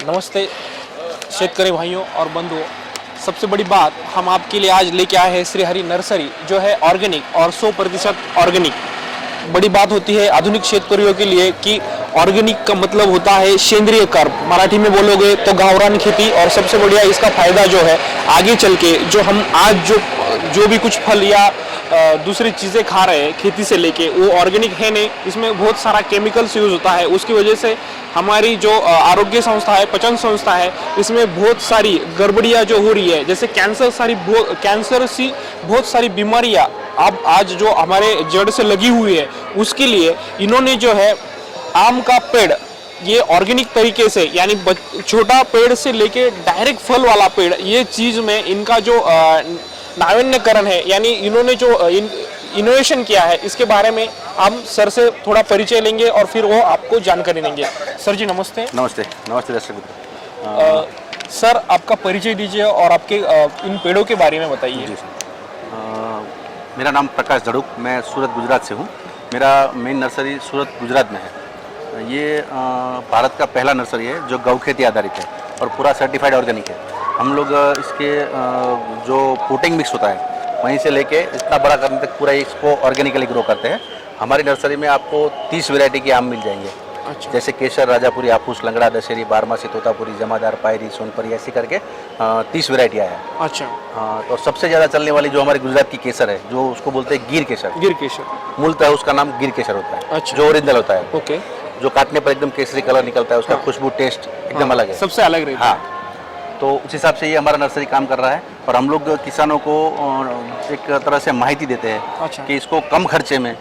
नमस्ते शेतकरी भाइयों और बंधुओं। सबसे बड़ी बात हम आपके लिए आज लेके आए हैं श्री हरि नर्सरी, जो है ऑर्गेनिक और 100% ऑर्गेनिक। बड़ी बात होती है आधुनिक शेतकरियों के लिए कि ऑर्गेनिक का मतलब होता है सेंद्रीय कर्म, मराठी में बोलोगे तो गावरान खेती। और सबसे बढ़िया इसका फायदा जो है आगे चल के जो हम आज जो भी कुछ फल या दूसरी चीज़ें खा रहे हैं खेती से लेके, वो ऑर्गेनिक है नहीं। इसमें बहुत सारा केमिकल्स यूज़ होता है, उसकी वजह से हमारी जो आरोग्य संस्था है, पचन संस्था है, इसमें बहुत सारी गड़बड़ियाँ जो हो रही है, जैसे कैंसर सी बहुत सारी बीमारियाँ अब आज जो हमारे जड़ से लगी हुई है, उसके लिए इन्होंने जो है आम का पेड़ ये ऑर्गेनिक तरीके से, यानी छोटा पेड़ से लेके डायरेक्ट फल वाला पेड़, ये चीज़ में इनका जो नावीन्यकरण है, यानी इन्होंने जो इनोवेशन किया है, इसके बारे में हम सर से थोड़ा परिचय लेंगे और फिर वो आपको जानकारी देंगे। सर जी नमस्ते। नमस्ते। नमस्ते दर्शक मित्र। सर आपका परिचय दीजिए और आपके इन पेड़ों के बारे में बताइए। जी मेरा नाम प्रकाश धड़ुक, मैं सूरत गुजरात से हूँ। मेरा मेन नर्सरी सूरत गुजरात में है। ये भारत का पहला नर्सरी है जो गौ खेती आधारित है और पूरा सर्टिफाइड ऑर्गेनिक है। हम लोग इसके जो पोटिंग मिक्स होता है वहीं से लेके इतना बड़ा करने तक पूरा इसको ऑर्गेनिकली ग्रो करते हैं। हमारी नर्सरी में आपको 30 वैरायटी के आम मिल जाएंगे। अच्छा। जैसे केसर, राजापुरी, हाफूस, लंगड़ा, दशहरी, बारहमासी, तोतापुरी, जमादार, पायरी, सोनपरी, ऐसी करके 30 वैरायटियाँ हैं। अच्छा। तो सबसे ज़्यादा चलने वाली जो हमारी गुजरात की केसर है, जो उसको बोलते हैं गिर केसर। गिर केसर मूलतः उसका नाम गिर केसर होता है। अच्छा। जो ओरिजिनल होता है, ओके, जो काटने पर एकदम केसरी कलर निकलता है, उसका खुशबू टेस्ट एकदम अलग है, सबसे अलग रहता है। हाँ, तो उस हिसाब से ये हमारा नर्सरी काम कर रहा है। और हम लोग किसानों को एक तरह से माहिती देते हैं। अच्छा। कि इसको कम खर्चे में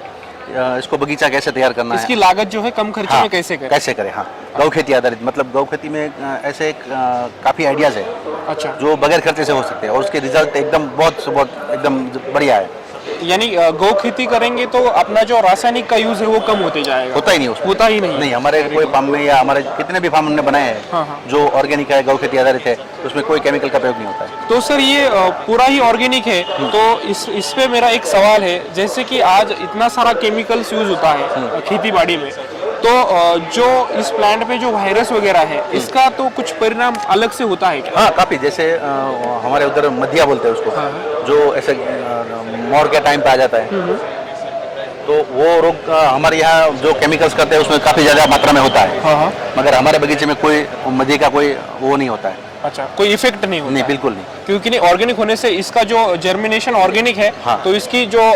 इसको बगीचा कैसे तैयार करना है, इसकी लागत जो है कम खर्चे में कैसे करें। हाँ, गौ खेती आधारित, मतलब गौ खेती में ऐसे काफ़ी आइडियाज़ है। अच्छा। जो बगैर खर्चे से हो सकते हैं और उसके रिजल्ट एकदम बहुत एकदम बढ़िया है। यानी गौ खेती करेंगे तो अपना जो रासायनिक का यूज है वो कम होते जाएगा। होता ही नहीं उसमें। होता ही नहीं। नहीं, हमारे कोई फार्म में या हमारे कितने भी फार्म हमने बनाए हैं, हाँ, हाँ। जो ऑर्गेनिक है, गौ खेती आधारित है, उसमें कोई केमिकल का प्रयोग नहीं होता है। तो सर ये पूरा ही ऑर्गेनिक है, तो इस पे मेरा एक सवाल है, जैसे कि आज इतना सारा केमिकल्स यूज होता है खेती बाड़ी में, तो जो इस प्लांट पे जो वायरस वगैरह है, इसका तो कुछ परिणाम अलग से होता है क्या? हाँ, काफ़ी। जैसे हमारे उधर मधिया बोलते हैं उसको, जो ऐसे मोर के टाइम पे आ जाता है, तो वो रोग हमारे यहाँ जो केमिकल्स करते हैं उसमें काफ़ी ज़्यादा मात्रा में होता है। हाँ। मगर हमारे बगीचे में कोई मधिया का कोई वो नहीं होता है। अच्छा, कोई इफेक्ट नहीं होता? नहीं, बिल्कुल नहीं। क्योंकि नहीं, ऑर्गेनिक होने से इसका जो जर्मिनेशन ऑर्गेनिक है, हाँ। तो इसकी जो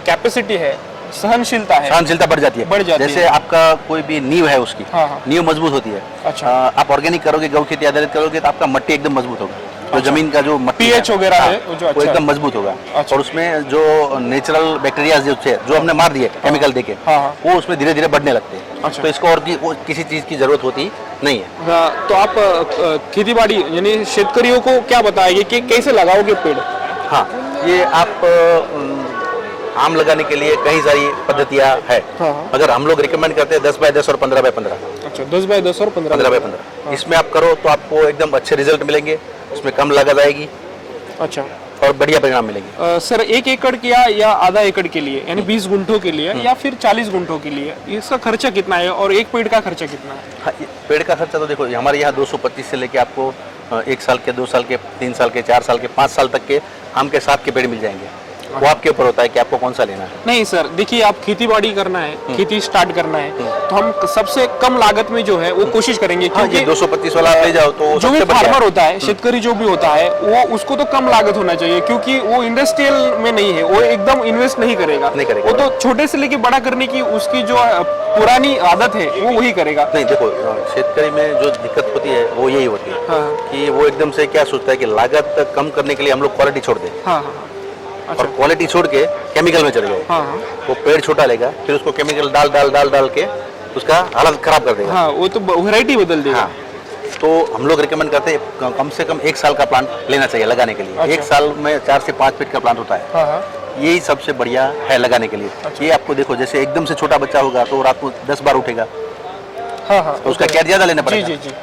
कैपेसिटी है, सहनशीलता बढ़ जाती है। जैसे आपका कोई भी नींव है, उसकी नींव मजबूत होती है। अच्छा। आप ऑर्गेनिक करोगे, गौ खेती आधारित करोगे, तो आपका मिट्टी एकदम मजबूत होगा। जो जमीन का जो मट्टी पीएच वगैरह है वो एकदम मजबूत होगा। और उसमें जो नेचुरल बैक्टीरिया जो हमने मार दिए केमिकल देके, वो उसमें धीरे धीरे बढ़ने लगते हैं। अच्छा। तो इसको और किसी चीज की जरूरत होती नहीं है। तो आप खेती बाड़ी यानी शेतकरियों को क्या बताएंगे कि कैसे लगाओगे पेड़? हाँ, ये आप आम लगाने के लिए कई सारी पद्धतियाँ है। अगर हम लोग रिकमेंड करते हैं 10 बाय 10 और 15 बाय 15। अच्छा, 10 बाय 10 और 15 बाय 15। इसमें आप करो तो आपको एकदम अच्छे रिजल्ट मिलेंगे, उसमें कम लागत आएगी। अच्छा। और बढ़िया परिणाम मिलेंगे। सर 1 एकड़ या आधा एकड़ के लिए, यानी 20 गुंठों के लिए या फिर 40 गुंठों के लिए, इसका खर्चा कितना है और एक पेड़ का खर्चा कितना है? हाँ, पेड़ का खर्चा तो देखो, हमारे यहाँ 225 से लेके आपको 1 साल के, 2 साल के, 3 साल के, 4 साल के, 5 साल तक के आम के साथ के पेड़ मिल जाएंगे। वो आपके ऊपर होता है कि आपको कौन सा लेना है। नहीं सर, देखिए, आप खेती बाड़ी करना है, खेती स्टार्ट करना है, तो हम सबसे कम लागत में जो है वो कोशिश करेंगे। क्योंकि 225 वाला ले जाओ तो जो भी फार्मर होता है, शेतकरी जो भी होता है, वो उसको तो कम लागत होना चाहिए, क्योंकि वो इंडस्ट्रियल में नहीं है, वो एकदम इन्वेस्ट नहीं करेगा। वो तो छोटे से लेके बड़ा करने की उसकी जो पुरानी आदत है वो वही करेगा। नहीं, देखो, शेतकरी में जो दिक्कत होती है वो यही होती है। हाँ। कि वो एकदम से क्या सोचता है कि लागत कम करने के लिए हम लोग क्वालिटी छोड़ दें। हाँ। अच्छा। और क्वालिटी छोड़ के केमिकल में चले गए। हाँ। वो पेड़ छोटा लेगा, फिर उसको केमिकल डाल के उसका हालत खराब कर देगा। हाँ, वो तो वैरायटी बदल देगा। हाँ। तो हम लोग रिकमेंड करते हैं कम से कम 1 साल का प्लांट लेना चाहिए लगाने के लिए। अच्छा। 1 साल में 4 से 5 फीट का प्लांट होता है। हाँ। यही सबसे बढ़िया है लगाने के लिए। अच्छा। ये आपको देखो, जैसे एकदम से छोटा बच्चा होगा तो रात को 10 बार उठेगा। हाँ। तो उसका केयर ज्यादा लेना पड़ेगा। जी,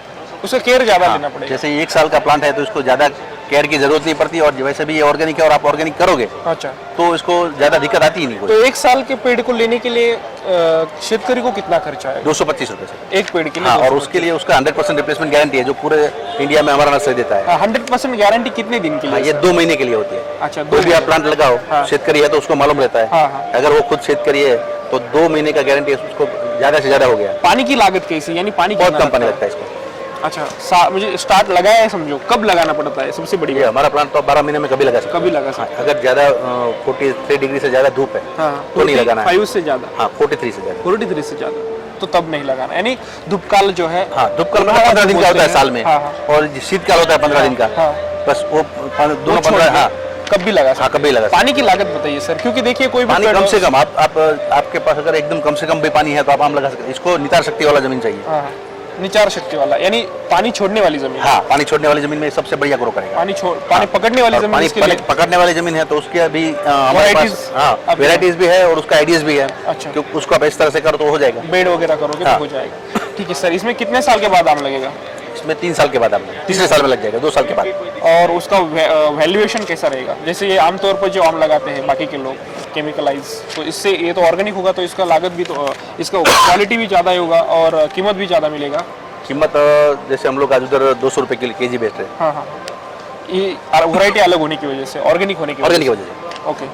उसका केयर ज्यादा लेना पड़ेगा। जैसे 1 साल का प्लांट है तो इसको ज्यादा केयर की जरूरत नहीं पड़ती, और वैसे भी ये ऑर्गेनिक है और आप ऑर्गेनिक करोगे अच्छा, तो इसको ज़्यादा दिक्कत आती ही नहीं कोई। तो एक साल के पेड़ को लेने के लिए शेतकरी को कितना खर्चा है 225 रुपये से। एक पेड़ के लिए? हाँ, और उसके लिए उसका 100% रिप्लेसमेंट गारंटी है, जो पूरे इंडिया में हमारा नर्सरी देता है। 100% गारंटी कितने दिन के हाँ, लिए? ये 2 महीने के लिए होती है। अच्छा, कोई भी आप प्लांट लगाओ, हाँ। शेतकरी है तो उसको मालूम रहता है। हाँ, हाँ। अगर वो खुद शेतकरी है तो 2 महीने का गारंटी है, उसको ज़्यादा से ज़्यादा हो गया। पानी की लागत कैसी, यानी पानी बहुत कितना कम पानी लगता लगता है इसको। अच्छा, मुझे स्टार्ट लगाया है समझो, कब लगाना पड़ता है सबसे बड़ी ये बात? हमारा प्लांट तो 12 महीने में कभी लगा सकते कभी लगा हैं। सकते अगर ज़्यादा 43 डिग्री से ज़्यादा धूप है हाँ, तो नहीं लगाना है। 45 से ज्यादा? हाँ, 43 से ज़्यादा। 43 से ज्यादा तो तब नहीं लगाना, यानी धूपकाल जो है। हाँ, धूपकाल में 15 दिन का होता है साल में, हाँ, हाँ। और शीतकाल होता है 15 दिन का। हाँ। बस वो दोनों छोड़ 15। के हाँ, कब भी लगा हाँ, सकते कभी लगा सकते। पानी की लागत बताइए सर, क्योंकि देखिए कोई भी पानी पेड़ कम हो- से कम आपके पास अगर एकदम कम से कम भी पानी है तो आप आम लगा सकते हैं। इसको नितार शक्ति वाला जमीन चाहिए। हाँ, हाँ। निचार शक्ति वाला, यानी पानी छोड़ने वाली जमीन। हाँ, पानी छोड़ने वाली जमीन में सबसे बढ़िया ग्रो करेगा। पानी पकड़ने वाली और जमीन पानी इसके लिए पकड़ने वाली जमीन है तो उसके अभी हमारे Varieties पास हाँ अब- वेराइटीज भी है और उसका आइडियाज भी है। अच्छा। क्योंकि उसको आप इस तरह से करो तो हो जाएगा। बेड वगैरह करोगे हाँ। तो हो जाएगा। ठीक है सर, इसमें कितने साल के बाद आम लगेगा? इसमें 3 साल के बाद आप तीसरे साल में लग जाएगा, 2 साल के बाद। और उसका वैल्यूएशन कैसा रहेगा? जैसे ये आमतौर पर जो आम लगाते हैं बाकी के लोग केमिकलाइज, तो इससे ये तो ऑर्गेनिक होगा तो इसका लागत भी तो इसका क्वालिटी भी ज़्यादा ही होगा और कीमत भी ज़्यादा मिलेगा। कीमत जैसे हम लोग आज उधर 200 रुपये केजी बेच रहे हैं, हाँ हाँ, ये वैरायटी अलग होने की वजह से, ऑर्गेनिक होने की ऑर्गेनिक वजह की वजह से। से। ओके,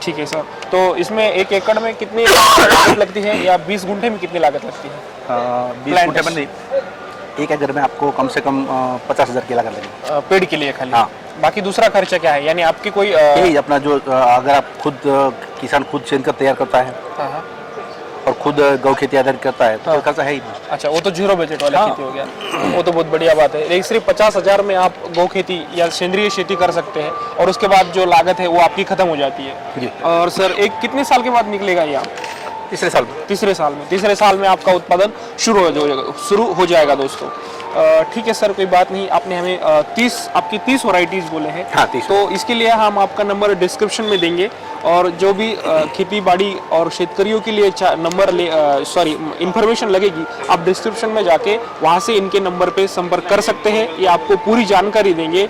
ठीक है सर। तो इसमें 1 एकड़ में कितनी लागत लगती है, या 20 गुंठे में कितनी लागत लगती है? 20 Planters। गुंठे में नहीं, 1 एकड़ में आपको कम से कम 50,000 की लागत लगेगी। पेड़ के लिए खाली? हाँ। बाकी दूसरा खर्चा क्या है, यानी आपकी कोई यही अपना जो अगर आप खुद किसान खुद शेनकर तैयार करता है हाँ हाँ, और खुद गौ खेती आधारित करता है तो हाँ। कोई खर्चा है ही नहीं। अच्छा, वो तो जीरो बजट वाला हाँ। खेती हो गया, वो तो बहुत बढ़िया बात है। लेकिन सिर्फ 50,000 में आप गौ खेती या सेंद्रीय खेती कर सकते हैं, और उसके बाद जो लागत है वो आपकी खत्म हो जाती है। जी। और सर, एक कितने साल के बाद निकलेगा ये आम? तीसरे साल में। तीसरे साल में आपका उत्पादन शुरू हो जाएगा दोस्तों। ठीक है सर, कोई बात नहीं। आपने हमें 30 वैरायटीज बोले हैं। हाँ, 30। तो इसके लिए हम आपका नंबर डिस्क्रिप्शन में देंगे, और जो भी खेती बाड़ी और शेतकरियों के लिए इंफॉर्मेशन लगेगी, आप डिस्क्रिप्शन में जाके वहाँ से इनके नंबर पे संपर्क कर सकते हैं। ये आपको पूरी जानकारी देंगे।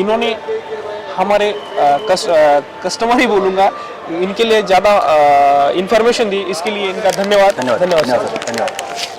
इन्होंने हमारे कस्टमर ही बोलूँगा, इनके लिए ज़्यादा इंफॉर्मेशन दी, इसके लिए इनका धन्यवाद। धन्यवाद सर। धन्यवाद।